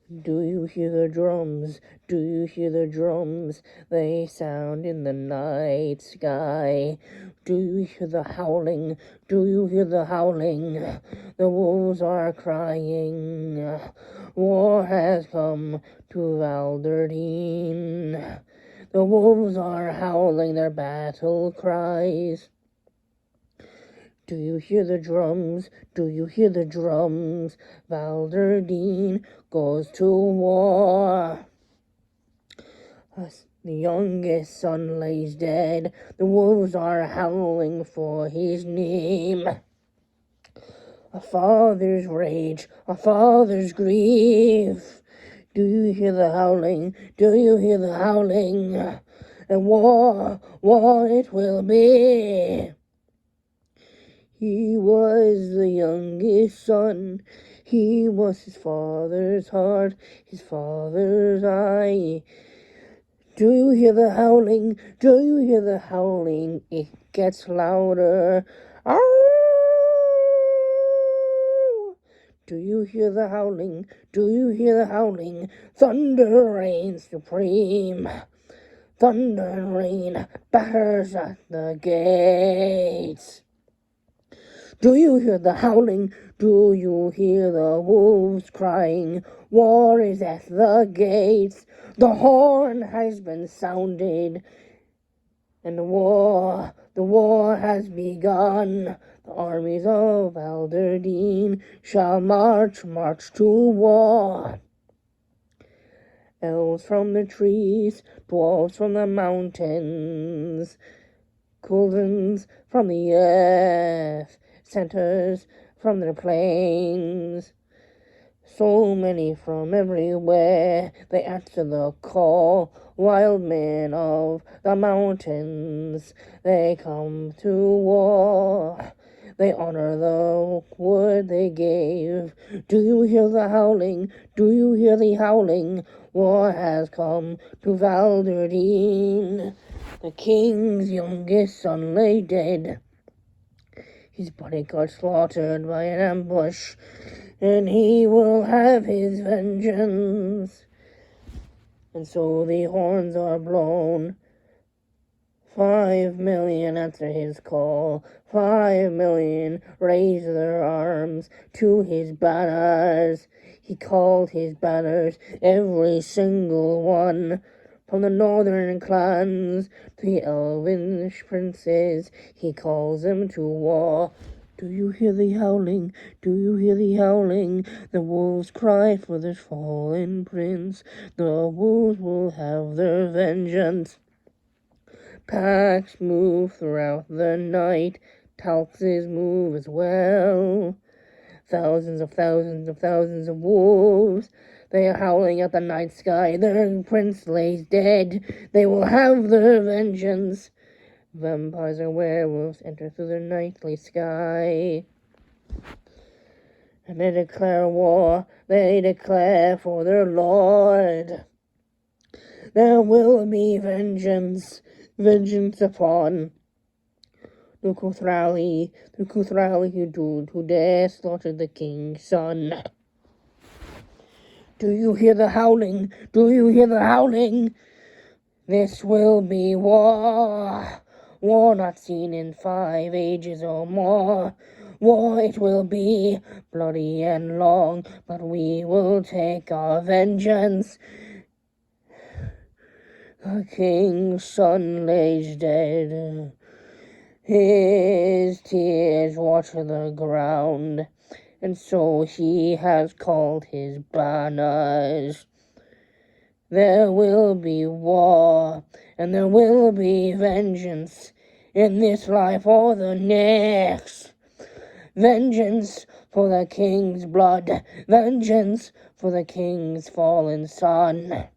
Do you hear the drums? Do you hear the drums? They sound in the night sky. Do you hear the howling? Do you hear the howling? The wolves are crying. War has come to Valderdine. The wolves are howling their battle cries. Do you hear the drums? Do you hear the drums? Valderdine goes to war. The youngest son lays dead. The wolves are howling for his name. A father's rage, a father's grief. Do you hear the howling? Do you hear the howling? And war it will be. He was the youngest son. He was his father's heart, his father's eye. Do you hear the howling? Do you hear the howling? It gets louder. Ow! Do you hear the howling? Do you hear the howling? Thunder reigns supreme. Thunder and rain batters at the gates. Do you hear the howling? Do you hear the wolves crying? War is at the gates. The horn has been sounded, and the war has begun. The armies of Valderdine shall march to war. Elves from the trees, dwarves from the mountains, Coulsons from the earth, Centaurs from the plains. So many from everywhere, they answer the call. Wild men of the mountains, they come to war. They honor the word they gave. Do you hear the howling? Do you hear the howling? War has come to Valderdine. The king's youngest son lay dead. His body got slaughtered by an ambush, and he will have his vengeance. And so the horns are blown. 5 million answer his call. 5 million raise their arms to his banners. He called his banners, every single one. From the northern clans to the elvish princes, he calls them to war. Do you hear the howling? Do you hear the howling? The wolves cry for their fallen prince. The wolves will have their vengeance. Packs move throughout the night. Talxes move as well. Thousands of wolves. They are howling at the night sky. Their prince lays dead. They will have their vengeance. Vampires and werewolves enter through the nightly sky. And they declare war. They declare for their lord. There will be vengeance. Vengeance upon the Cuthrali who dare slaughter the king's son. Do you hear the howling? Do you hear the howling? This will be war. War not seen in 5 ages or more. War it will be, bloody and long, but we will take our vengeance. The king's son lays dead. His tears water the ground, and so he has called his banners. There will be war, and there will be vengeance in this life or the next. Vengeance for the king's blood, vengeance for the king's fallen son.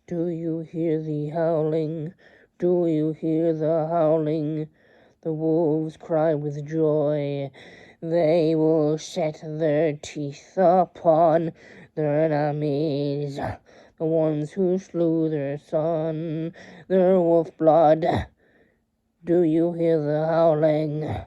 Do you hear the howling? Do you hear the howling? The wolves cry with joy. They will set their teeth upon their enemies, the ones who slew their son, their wolf blood. Do you hear the howling?